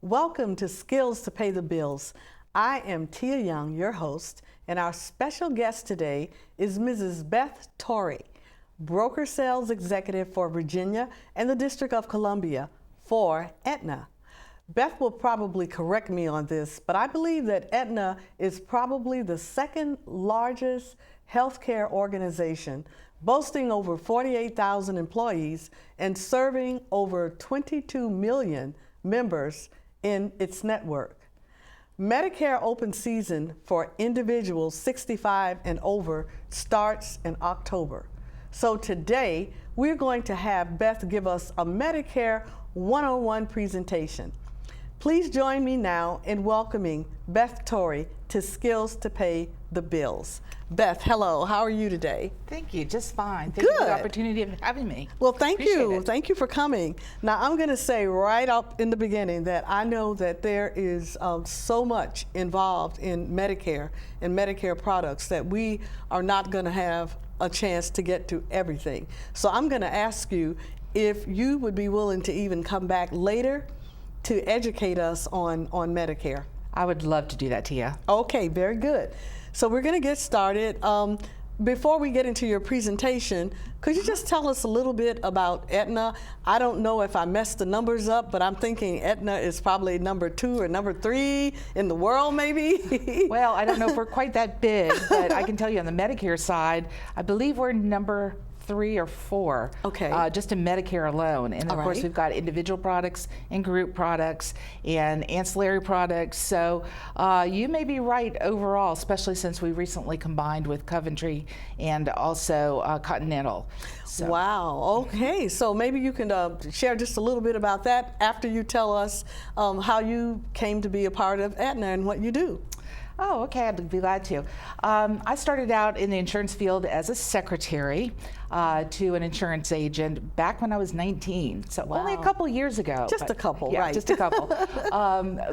Welcome to Skills to Pay the Bills. I am Tia Young, your host, and our special guest today is Mrs. Beth Torre, Broker Sales Executive for Virginia and the District of Columbia for Aetna. Beth will probably correct me on this, but I believe that Aetna is probably the second largest healthcare organization, boasting over 48,000 employees and serving over 22 million members in its network. Medicare open season for individuals 65 and over starts in October. So today, we're going to have Beth give us a Medicare 101 presentation. Please join me now in welcoming Beth Torre to Skills to Pay the Bills. Beth, hello, how are you today? Thank you, just fine. Thank you for the opportunity of having me. Well, thank you. Thank you for coming. Now, I'm going to say right up in the beginning that I know that there is so much involved in Medicare and Medicare products that we are not going to have a chance to get to everything. So I'm going to ask you if you would be willing to even come back later to educate us on Medicare. I would love to do that, Tia. Okay, very good. So we're going to get started. Before we get into your presentation, could you just tell us a little bit about Aetna? I don't know if I messed the numbers up, but I'm thinking Aetna is probably number 2 or number 3 in the world, maybe? Well, I don't know if we're quite that big, but I can tell you on the Medicare side, I believe we're number 3 or 4, okay. Just in Medicare alone. And of All course, right. we've got individual products and group products and ancillary products. So you may be right overall, especially since we recently combined with Coventry and also Continental. So. Wow, okay. So maybe you can share just a little bit about that after you tell us how you came to be a part of Aetna and what you do. Oh, okay, I'd be glad to. I started out in the insurance field as a secretary to an insurance agent back when I was 19, so Wow. only a couple years ago. Just a couple, yeah, right. just a couple.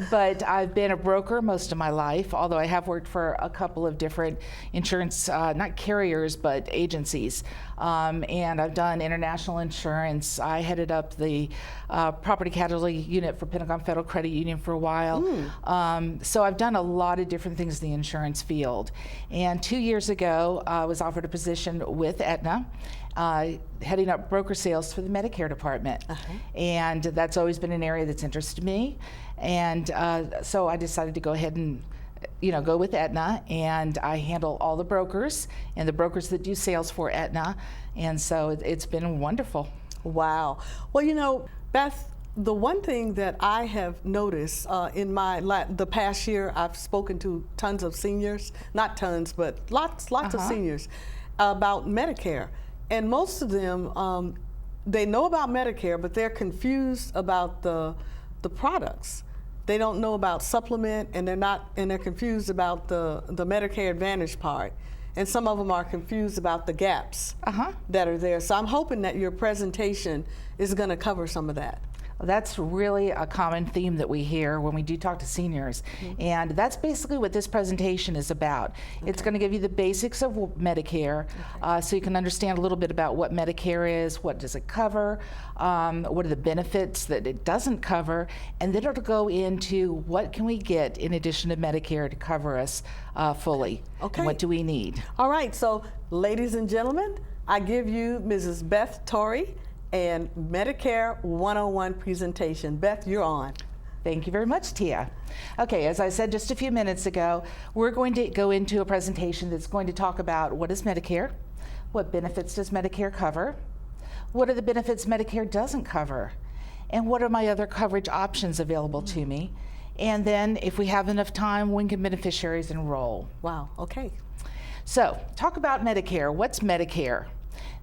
But I've been a broker most of my life, although I have worked for a couple of different insurance, not carriers, but agencies. And I've done international insurance. I headed up the property casualty unit for Pentagon Federal Credit Union for a while. So I've done a lot of different things in the insurance field. And 2 years ago, I was offered a position with Aetna, heading up broker sales for the Medicare department. And that's always been an area that's interested me. And so I decided to go ahead and go with Aetna, and I handle all the brokers and the brokers that do sales for Aetna. And so it's been wonderful. Wow. Well, Beth, the one thing that I have noticed in the past year, I've spoken to tons of seniors, not tons, but lots of seniors about Medicare. And most of them, they know about Medicare, but they're confused about the products. They don't know about supplement, and they're confused about the Medicare Advantage part. And some of them are confused about the gaps that are there. So I'm hoping that your presentation is going to cover some of that. That's really a common theme that we hear when we do talk to seniors. And that's basically what this presentation is about. It's going to give you the basics of Medicare, so you can understand a little bit about what Medicare is, what does it cover, what are the benefits that it doesn't cover, and then it'll go into what can we get in addition to Medicare to cover us fully. Okay. And what do we need? All right, so ladies and gentlemen, I give you Mrs. Beth Torre and Medicare 101 presentation. Beth, you're on. Thank you very much, Tia. Okay, as I said just a few minutes ago, we're going to go into a presentation that's going to talk about what is Medicare, what benefits does Medicare cover, what are the benefits Medicare doesn't cover, and what are my other coverage options available to me, and then if we have enough time, when can beneficiaries enroll? Wow, okay. So, talk about Medicare. What's Medicare?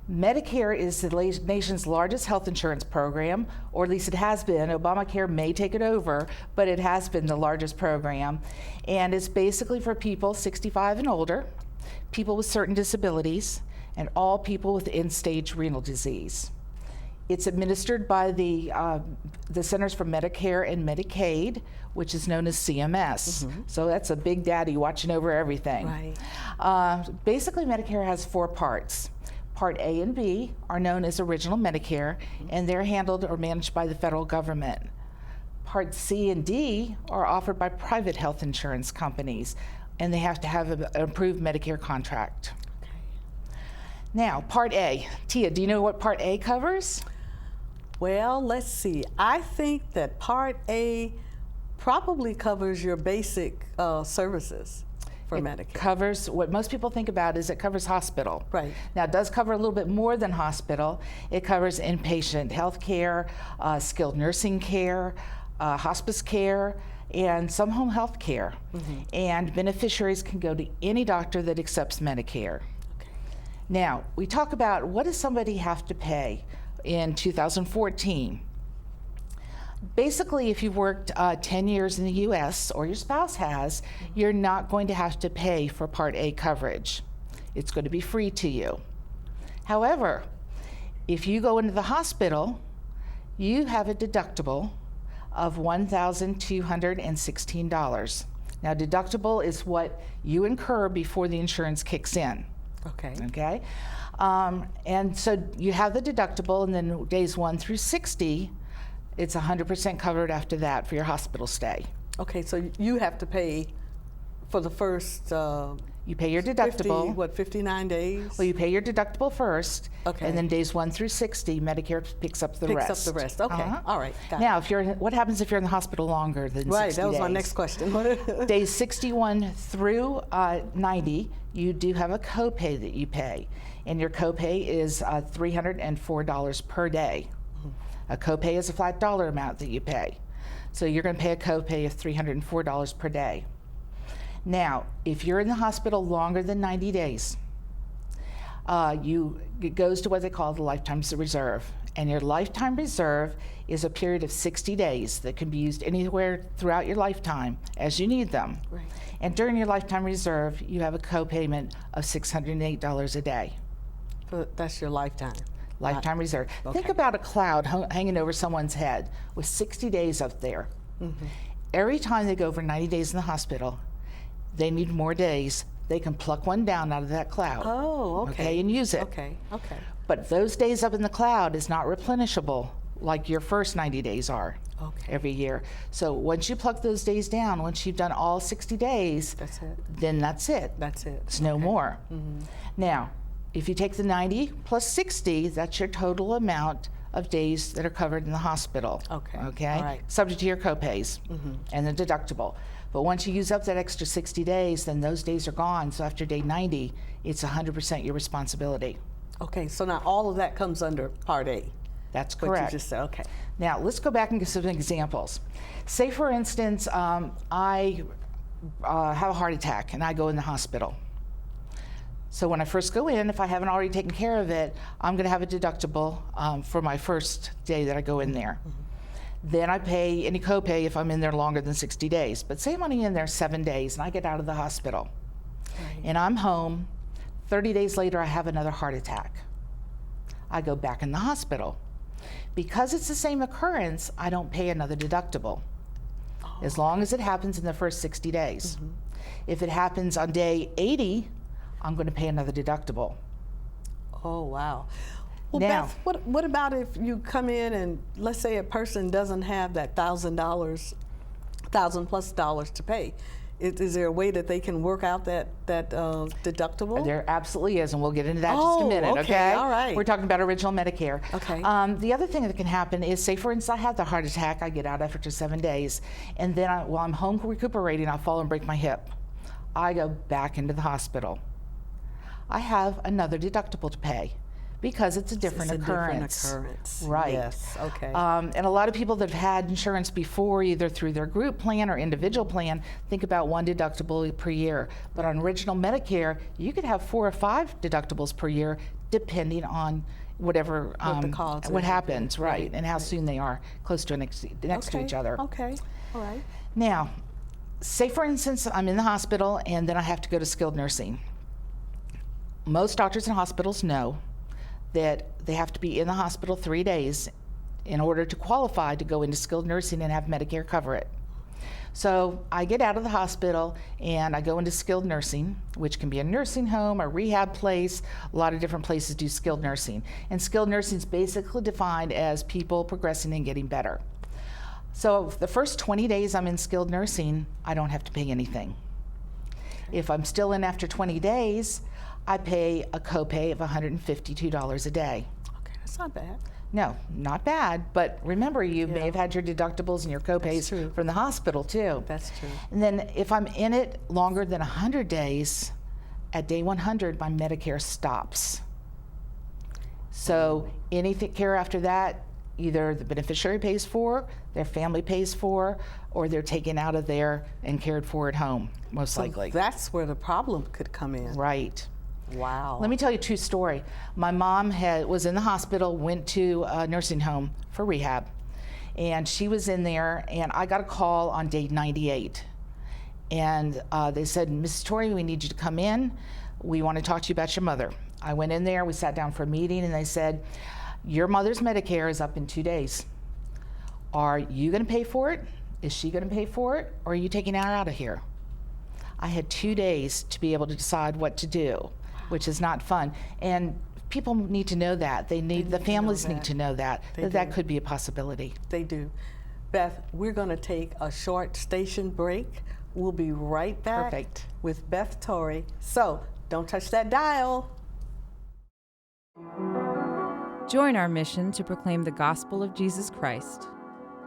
Medicare is the nation's largest health insurance program, or at least it has been. Obamacare may take it over, but it has been the largest program. And it's basically for people 65 and older, people with certain disabilities, and all people with end-stage renal disease. It's administered by the Centers for Medicare and Medicaid, which is known as CMS. So that's a big daddy watching over everything. Right. Basically, Medicare has 4 parts. Part A and B are known as Original Medicare, and they're handled or managed by the federal government. Part C and D are offered by private health insurance companies, and they have to have an approved Medicare contract. Now, Part A. Tia, do you know what Part A covers? Well, let's see. I think that Part A probably covers your basic services for Medicare. Covers, what most people think about is it covers hospital. Right. Now, it does cover a little bit more than hospital. It covers inpatient health care, skilled nursing care, hospice care, and some home health care. And beneficiaries can go to any doctor that accepts Medicare. Now, we talk about what does somebody have to pay in 2014. Basically, if you've worked 10 years in the U.S. or your spouse has, you're not going to have to pay for Part A coverage. It's going to be free to you. However, if you go into the hospital, you have a deductible of $1,216. Now, deductible is what you incur before the insurance kicks in. Okay? And so you have the deductible, and then days 1 through 60, it's 100% covered after that for your hospital stay. Okay, so you have to pay for the first You pay your deductible. 59 days? Well, you pay your deductible first, Okay. and then days 1 through 60, Medicare picks up the rest. Picks up the rest. Okay, all right. Got Now, what happens if you're in the hospital longer than 60 days? Right, that was my next question. Days 61 through 90, you do have a copay that you pay, and your copay is $304 per day. A copay is a flat dollar amount that you pay. So you're going to pay a copay of $304 per day. Now, if you're in the hospital longer than 90 days, it goes to what they call the lifetime reserve. And your lifetime reserve is a period of 60 days that can be used anywhere throughout your lifetime as you need them. Right. And during your lifetime reserve, you have a copayment of $608 a day. That's your lifetime. Lifetime reserve. Okay. Think about a cloud hanging over someone's head with 60 days up there. Every time they go over 90 days in the hospital, they need more days. They can pluck one down out of that cloud. Oh, okay. And use it. Okay. But those days up in the cloud is not replenishable like your first 90 days are every year. So once you pluck those days down, once you've done all 60 days, That's it. then that's it. That's it. It's no more. Now, if you take the 90 plus 60, that's your total amount of days that are covered in the hospital. Okay. All right. Subject to your copays and the deductible. But once you use up that extra 60 days, then those days are gone. So after day 90, it's 100% your responsibility. Okay, so now all of that comes under Part A. That's What correct. you just said, okay. Now, let's go back and give some examples. Say, for instance, I have a heart attack and I go in the hospital. So when I first go in, if I haven't already taken care of it, I'm going to have a deductible for my first day that I go in there. Then I pay any copay if I'm in there longer than 60 days. But say I'm only in there 7 days and I get out of the hospital and I'm home. 30 days later, I have another heart attack. I go back in the hospital. Because it's the same occurrence, I don't pay another deductible, as long as it happens in the first 60 days. If it happens on day 80, I'm going to pay another deductible. Oh, wow. Well, Now- Beth, what about if you come in and let's say a person doesn't have that $1,000+ to pay? Is there a way that they can work out that deductible? There absolutely is, and we'll get into that in just a minute, okay, all right. We're talking about original Medicare. Okay. The other thing that can happen is, say, for instance, I have the heart attack, I get out after 7 days, and then while I'm home recuperating, I fall and break my hip. I go back into the hospital. I have another deductible to pay because it's a different occurrence. Different occurrence. Right. Yes, okay. And a lot of people that have had insurance before, either through their group plan or individual plan, think about one deductible per year. But on original Medicare, you could have 4 or 5 deductibles per year, depending on whatever the cause what is. happens, right, and how soon they are close to next to each other. Okay, all right. Now, say for instance, I'm in the hospital and then I have to go to skilled nursing. Most doctors and hospitals know that they have to be in the hospital 3 days in order to qualify to go into skilled nursing and have Medicare cover it. So I get out of the hospital and I go into skilled nursing, which can be a nursing home, a rehab place. A lot of different places do skilled nursing. And skilled nursing is basically defined as people progressing and getting better. So the first 20 days I'm in skilled nursing, I don't have to pay anything. If I'm still in after 20 days, I pay a copay of $152 a day. Okay, that's not bad. No, not bad, but remember, you may have had your deductibles and your copays from the hospital too. That's true. And then if I'm in it longer than 100 days, at day 100, my Medicare stops. So anything care after that, either the beneficiary pays for, their family pays for, or they're taken out of there and cared for at home, most likely. That's where the problem could come in. Right. Wow. Let me tell you a true story. My mom was in the hospital, went to a nursing home for rehab, and she was in there, and I got a call on day 98. And they said, Mrs. Torre, we need you to come in. We want to talk to you about your mother. I went in there, we sat down for a meeting, and they said, your mother's Medicare is up in 2 days. Are you going to pay for it? Is she going to pay for it? Or are you taking her out of here? I had 2 days to be able to decide what to do, which is not fun. And people need to know that. The families need to know that that could be a possibility. They do. Beth, we're going to take a short station break. We'll be right back. Perfect. With Beth Torre. So don't touch that dial. Join our mission to proclaim the gospel of Jesus Christ.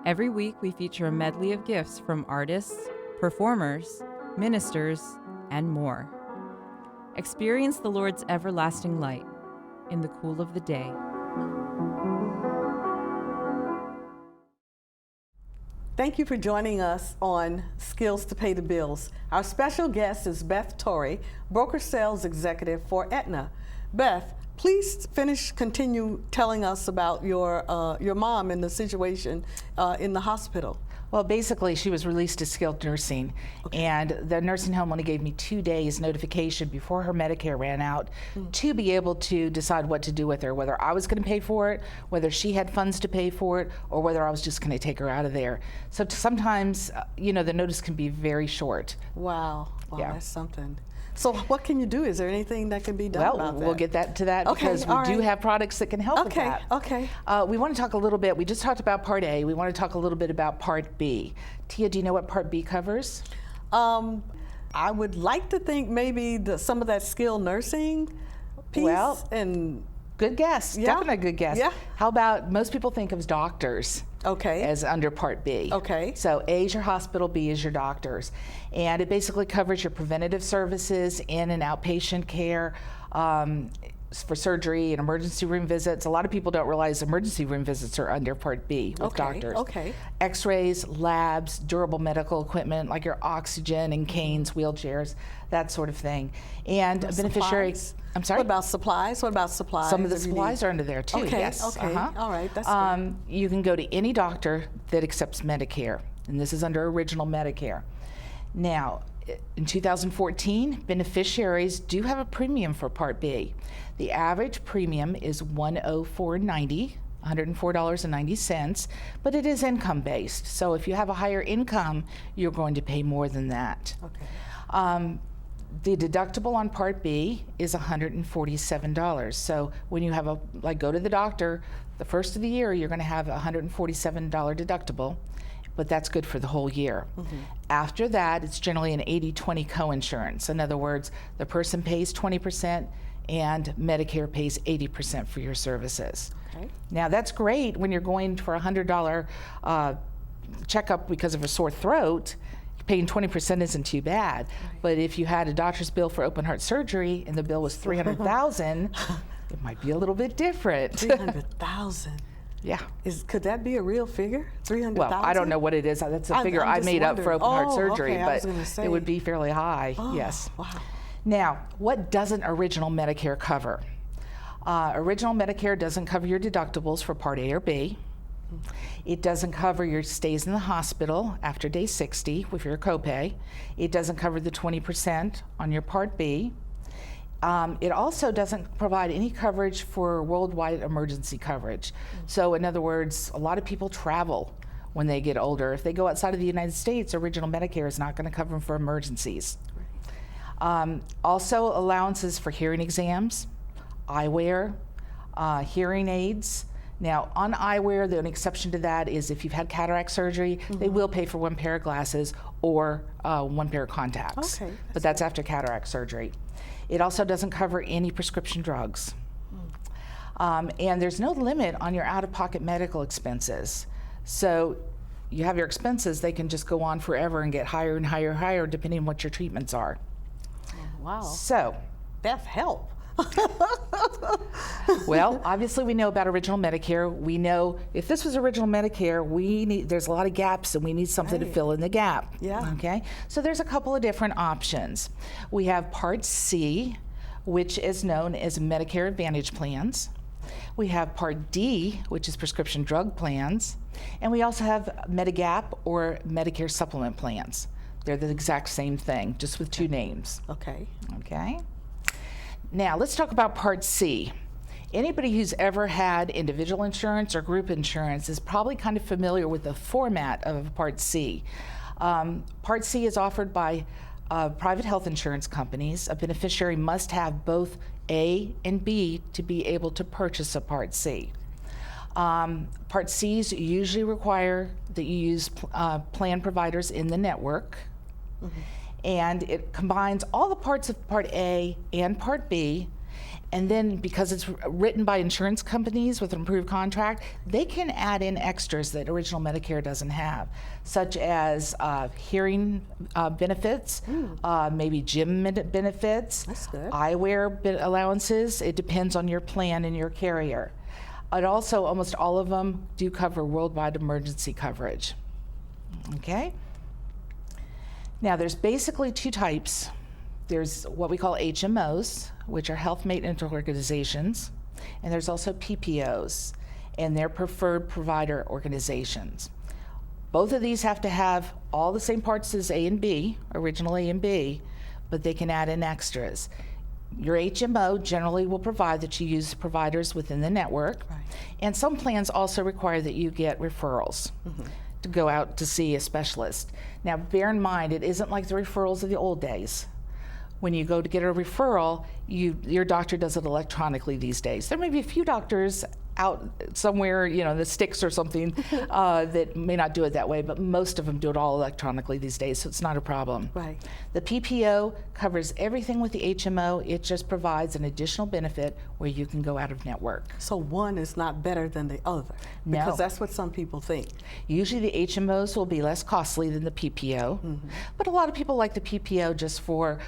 Every week we feature a medley of gifts from artists, performers, ministers, and more. Experience the Lord's everlasting light in the cool of the day. Thank you for joining us on Skills to Pay the Bills. Our special guest is Beth Torre, broker sales executive for Aetna. Beth, please continue telling us about your mom and the situation in the hospital. Well, basically, she was released to skilled nursing, and the nursing home only gave me 2 days notification before her Medicare ran out to be able to decide what to do with her, whether I was going to pay for it, whether she had funds to pay for it, or whether I was just going to take her out of there. So sometimes, the notice can be very short. Wow, Yeah. That's something. So what can you do? Is there anything that can be done about that? We'll get to that because we do have products that can help with that. Okay. We want to talk a little bit, we just talked about Part A, we want to talk a little bit about Part B. Tia, do you know what Part B covers? I would like to think maybe some of that skilled nursing piece and good guess, definitely a good guess. Yeah. How about, most people think of doctors as under Part B. Okay. So A is your hospital, B is your doctors. And it basically covers your preventative services, in and outpatient care, for surgery and emergency room visits. A lot of people don't realize emergency room visits are under Part B with doctors. Okay. X-rays, labs, durable medical equipment like your oxygen and canes, wheelchairs, that sort of thing. And a beneficiary. Supplies? I'm sorry? What about supplies? Some of the supplies are under there too, yes. Okay, all right, that's good. You can go to any doctor that accepts Medicare, and this is under Original Medicare. Now, in 2014, beneficiaries do have a premium for Part B. The average premium is $104.90, $104.90, but it is income-based. So if you have a higher income, you're going to pay more than that. Okay. The deductible on Part B is $147. So when you have go to the doctor, the first of the year, you're going to have a $147 deductible, but that's good for the whole year. After that, it's generally an 80-20 coinsurance. In other words, the person pays 20% and Medicare pays 80% for your services. Okay. Now that's great when you're going for a $100 checkup because of a sore throat. Paying 20% isn't too bad, but if you had a doctor's bill for open heart surgery and the bill was $300,000, it might be a little bit different. $300,000. Yeah. Could that be a real figure? $300,000? Well, I don't know what it is. That's a figure I made up for open heart surgery, but it would be fairly high. Yes. Wow. Now, what doesn't Original Medicare cover? Original Medicare doesn't cover your deductibles for Part A or B. It doesn't cover your stays in the hospital after day 60 with your copay. It doesn't cover the 20% on your Part B. It also doesn't provide any coverage for worldwide emergency coverage. So in other words, a lot of people travel when they get older. If they go outside of the United States, Original Medicare is not going to cover them for emergencies. Also allowances for hearing exams, eyewear, hearing aids, Now, on eyewear, the only exception to that is if you've had cataract surgery, they will pay for one pair of glasses or one pair of contacts. Okay, But that's after cataract surgery. It also doesn't cover any prescription drugs. And there's no limit on your out-of-pocket medical expenses. So you have your expenses, they can just go on forever and get higher and higher and higher depending on what your treatments are. Wow. So, Beth, help. well, obviously we know about original Medicare. We know if this was original Medicare, there's a lot of gaps and we need something to fill in the gap. Yeah. Okay. So there's a couple of different options. We have Part C, which is known as Medicare Advantage plans. We have Part D, which is prescription drug plans. And we also have Medigap or Medicare supplement plans. They're the exact same thing, just with two names. Okay. Okay. Now, let's talk about Part C. Anybody who's ever had individual insurance or group insurance is probably kind of familiar with the format of Part C. Part C is offered by private health insurance companies. A beneficiary must have both A and B to be able to purchase a Part C. Part Cs usually require that you use plan providers in the network. And it combines all the parts of Part A and Part B, and then because it's written by insurance companies with an approved contract, they can add in extras that original Medicare doesn't have, such as hearing benefits, maybe gym benefits, That's good. eyewear allowances. It depends on your plan and your carrier. And also, almost all of them do cover worldwide emergency coverage. Okay? Now, there's basically two types. There's what we call HMOs, which are health maintenance organizations, and there's also PPOs, and they're preferred provider organizations. Both of these have to have all the same parts as A and B, original A and B, but they can add in extras. Your HMO generally will provide that you use providers within the network, and some plans also require that you get referrals to go out to see a specialist. Now, bear in mind, it isn't like the referrals of the old days. When you go to get a referral, your doctor does it electronically these days. There may be a few doctors out somewhere, in the sticks or something, that may not do it that way, but most of them do it all electronically these days, so it's not a problem. Right. The PPO covers everything with the HMO. It just provides an additional benefit where you can go out of network. So one is not better than the other? No. Because that's what some people think. Usually the HMOs will be less costly than the PPO, but a lot of people like the PPO just for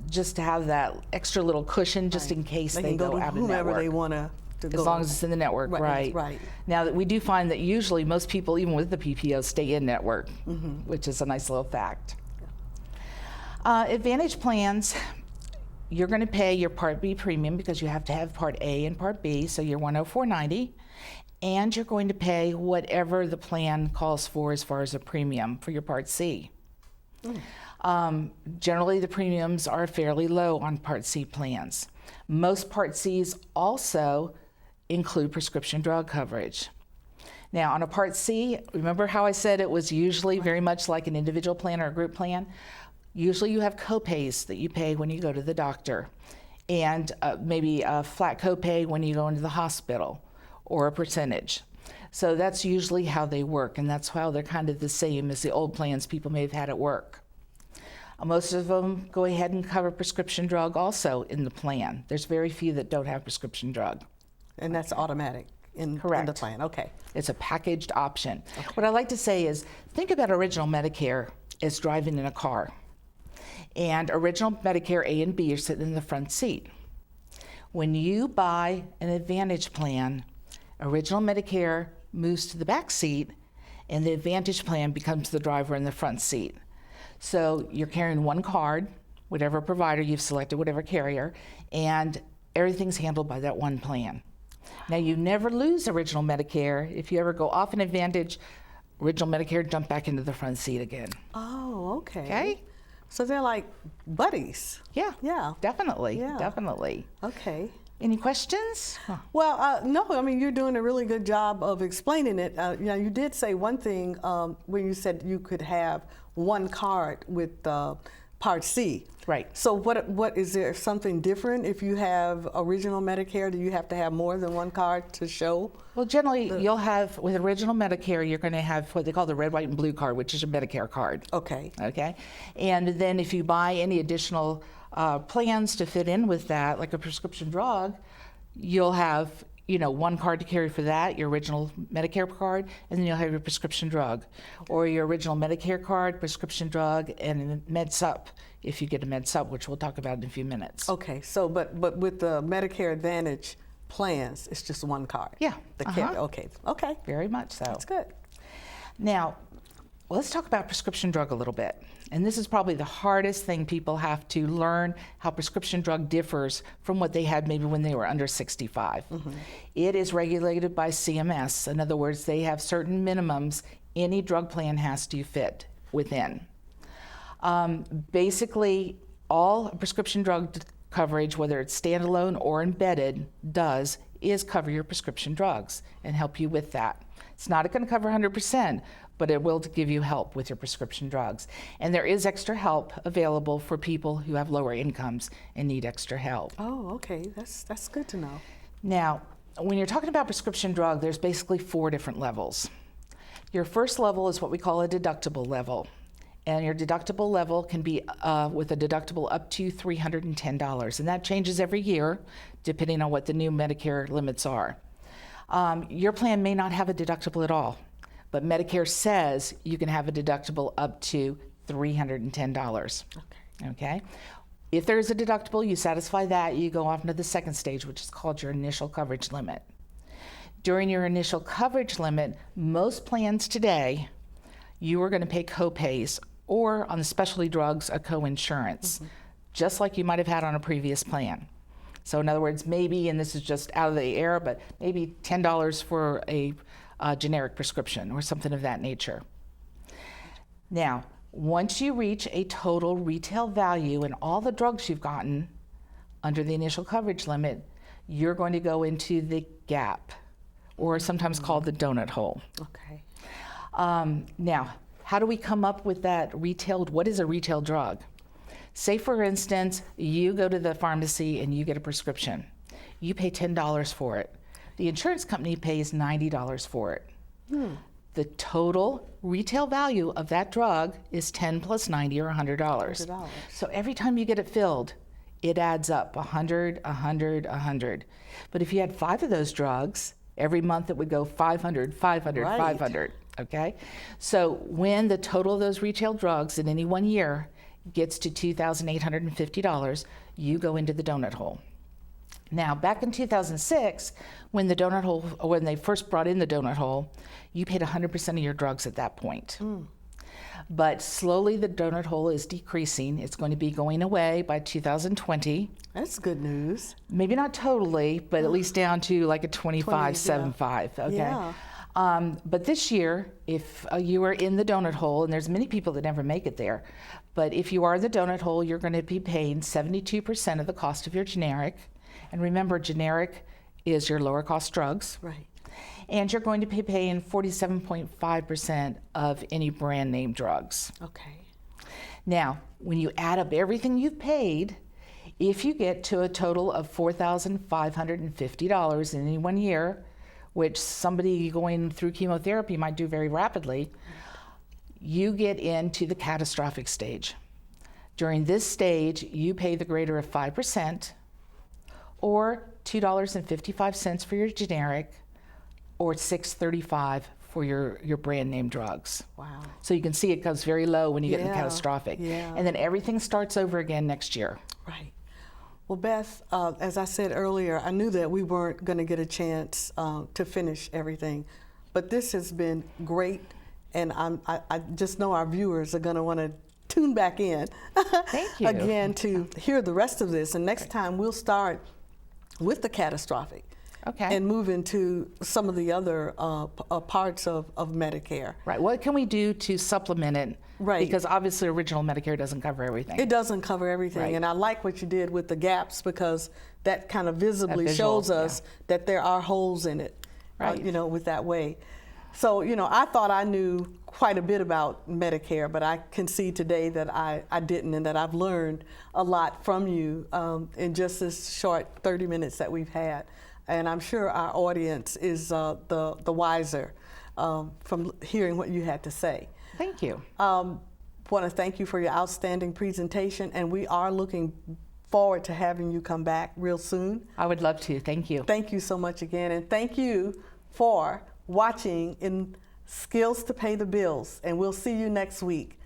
just to have that extra little cushion just in case they can go to out of whomever network. they want to go. As long as it's in the network, right. Right. Now, we do find that usually most people, even with the PPO, stay in network, which is a nice little fact. Advantage plans, you're going to pay your Part B premium because you have to have Part A and Part B, so you're $104.90, and you're going to pay whatever the plan calls for as far as a premium for your Part C. Generally, the premiums are fairly low on Part C plans. Most Part Cs also include prescription drug coverage. Now, on a Part C, remember how I said it was usually very much like an individual plan or a group plan? Usually you have copays that you pay when you go to the doctor, and maybe a flat copay when you go into the hospital, or a percentage. So that's usually how they work, and that's how they're kind of the same as the old plans people may have had at work. Most of them go ahead and cover prescription drug also in the plan. There's very few that don't have prescription drug. And that's automatic in the plan. Okay. It's a packaged option. Okay. What I like to say is, think about original Medicare as driving in a car. And original Medicare A and B are sitting in the front seat. When you buy an Advantage plan, original Medicare moves to the back seat, and the Advantage plan becomes the driver in the front seat. So you're carrying one card, whatever provider you've selected, whatever carrier, and everything's handled by that one plan. Now, you never lose original Medicare. If you ever go off an Advantage, original Medicare jump back into the front seat again. Oh, okay. Okay? So they're like buddies. Yeah. Yeah. Definitely. Yeah. Definitely. Okay. Any questions? Well, no, I mean, you're doing a really good job of explaining it. You did say one thing when you said you could have one card with Part Part C. Right. So what is there something different if you have original Medicare? Do you have to have more than one card to show? Well, generally, you'll have, with original Medicare, you're going to have what they call the red, white, and blue card, which is a Medicare card. Okay. Okay. And then if you buy any additional plans to fit in with that, like a prescription drug, you'll have, one card to carry for that, your original Medicare card, and then you'll have your prescription drug, or your original Medicare card, prescription drug, and Med Sup, if you get a Med Sup, which we'll talk about in a few minutes. Okay. So, but with the Medicare Advantage plans, it's just one card. Yeah. Okay. Okay. Very much so. That's good. Now, let's talk about prescription drug a little bit. And this is probably the hardest thing people have to learn, how prescription drug differs from what they had maybe when they were under 65. Mm-hmm. It is regulated by CMS. In other words, they have certain minimums any drug plan has to fit within. Basically, all prescription drug coverage, whether it's standalone or embedded, is cover your prescription drugs and help you with that. It's not going to cover 100%, but it will give you help with your prescription drugs. And there is extra help available for people who have lower incomes and need extra help. Oh, okay. That's good to know. Now, when you're talking about prescription drug, there's basically 4 different levels. Your first level is what we call a deductible level. And your deductible level can be with a deductible up to $310. And that changes every year, depending on what the new Medicare limits are. Your plan may not have a deductible at all, but Medicare says you can have a deductible up to $310. Okay? If there's a deductible, you satisfy that, you go off into the second stage, which is called your initial coverage limit. During your initial coverage limit, most plans today, you are going to pay co-pays or on the specialty drugs, a co-insurance, just like you might have had on a previous plan. So in other words, maybe, and this is just out of the air, but maybe $10 for a generic prescription or something of that nature. Now, once you reach a total retail value in all the drugs you've gotten under the initial coverage limit, you're going to go into the gap, or sometimes called the donut hole. Okay. Now, how do we come up with that what is a retail drug? Say, for instance, you go to the pharmacy and you get a prescription. You pay $10 for it. The insurance company pays $90 for it. The total retail value of that drug is $10 plus $90 or $100. So every time you get it filled, it adds up 100, 100, 100. But if you had 5 of those drugs, every month it would go 500, 500, right. 500. Okay? So when the total of those retail drugs in any one year gets to $2,850, you go into the donut hole. Now, back in 2006, when they first brought in the donut hole, you paid 100% of your drugs at that point. But slowly the donut hole is decreasing. It's going to be going away by 2020. That's good news. Maybe not totally, but at least down to like a 25/75. Okay. Yeah. But this year, if you are in the donut hole, and there's many people that never make it there, but if you are in the donut hole, you're going to be paying 72% of the cost of your generic. And remember, generic is your lower cost drugs. Right. And you're going to be paying 47.5% of any brand name drugs. Okay. Now, when you add up everything you've paid, if you get to a total of $4,550 in any one year, which somebody going through chemotherapy might do very rapidly, you get into the catastrophic stage. During this stage, you pay the greater of 5%, or $2.55 for your generic, or $6.35 for your brand name drugs. Wow. So you can see it goes very low when you get into catastrophic. Yeah. And then everything starts over again next year. Right. Well, Beth, as I said earlier, I knew that we weren't going to get a chance to finish everything, but this has been great, and I just know our viewers are going to want to tune back in Thank you. again to hear the rest of this, and next time we'll start with the catastrophic. Okay. And move into some of the other parts of Medicare. Right. What can we do to supplement it? Right. Because obviously original Medicare doesn't cover everything. It doesn't cover everything. Right. And I like what you did with the gaps, because that kind of visibly shows us that there are holes in it, Right. with that way. So, I thought I knew quite a bit about Medicare, but I can see today that I didn't, and that I've learned a lot from you in just this short 30 minutes that we've had. And I'm sure our audience is the wiser from hearing what you had to say. Thank you. Want to thank you for your outstanding presentation, and we are looking forward to having you come back real soon. I would love to. Thank you. Thank you so much again, and thank you for watching in Skills to Pay the Bills, and we'll see you next week.